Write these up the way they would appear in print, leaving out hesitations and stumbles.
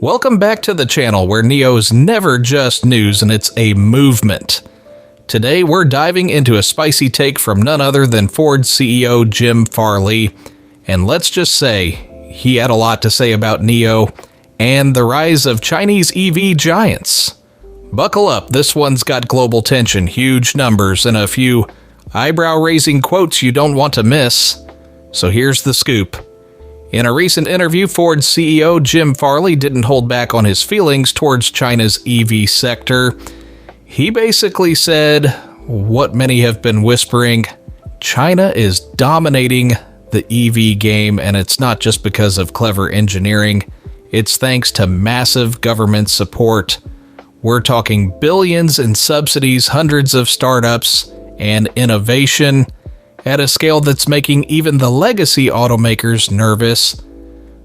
Welcome back to the channel where NIO's never just news and it's a movement. Today we're diving into a spicy take from none other than Ford CEO Jim Farley, and let's just say he had a lot to say about NIO and the rise of Chinese EV giants. Buckle up, this one's got global tension, huge numbers, and a few eyebrow-raising quotes you don't want to miss. So here's the scoop. In a recent interview, Ford CEO Jim Farley didn't hold back on his feelings towards China's EV sector. He basically said what many have been whispering: China is dominating the EV game, and it's not just because of clever engineering. It's thanks to massive government support. We're talking billions in subsidies, hundreds of startups, and innovation at a scale that's making even the legacy automakers nervous.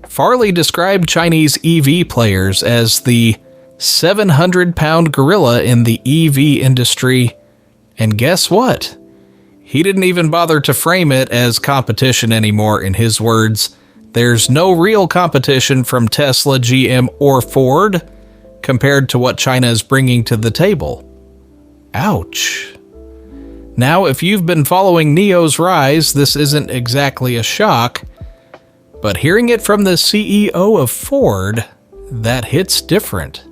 Farley described Chinese EV players as the 700-pound gorilla in the EV industry. And guess what? He didn't even bother to frame it as competition anymore. In his words, there's no real competition from Tesla, GM, or Ford compared to what China is bringing to the table. Ouch. Now, if you've been following NIO's rise, this isn't exactly a shock, but hearing it from the CEO of Ford, that hits different.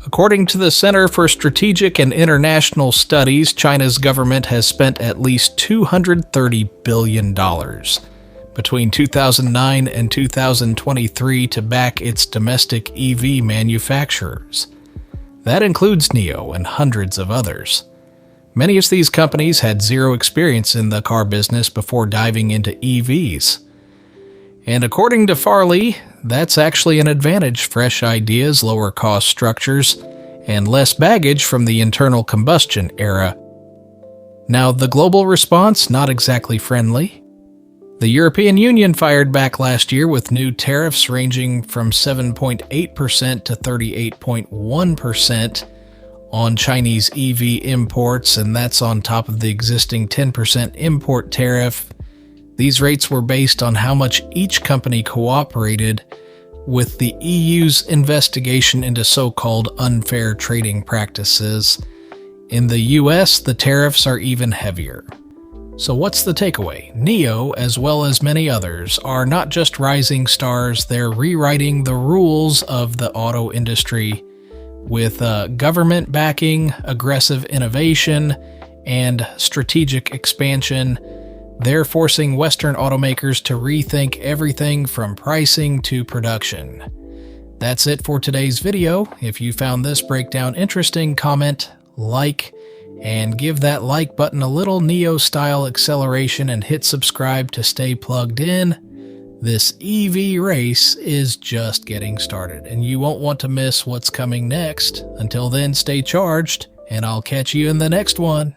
According to the Center for Strategic and International Studies, China's government has spent at least $230 billion between 2009 and 2023 to back its domestic EV manufacturers. That includes NIO and hundreds of others. Many of these companies had zero experience in the car business before diving into EVs. And according to Farley, that's actually an advantage: fresh ideas, lower cost structures, and less baggage from the internal combustion era. Now, the global response, not exactly friendly. The European Union fired back last year with new tariffs ranging from 7.8% to 38.1% on Chinese EV imports, and that's on top of the existing 10% import tariff. These rates were based on how much each company cooperated with the EU's investigation into so-called unfair trading practices. In the US, the tariffs are even heavier. So what's the takeaway? NIO, as well as many others, are not just rising stars, they're rewriting the rules of the auto industry. With government backing, aggressive innovation, and strategic expansion, they're forcing Western automakers to rethink everything from pricing to production. That's it for today's video. If you found this breakdown interesting, comment, like, and give that like button a little NIO-style acceleration and hit subscribe to stay plugged in. This EV race is just getting started, and you won't want to miss what's coming next. Until then, stay charged, and I'll catch you in the next one.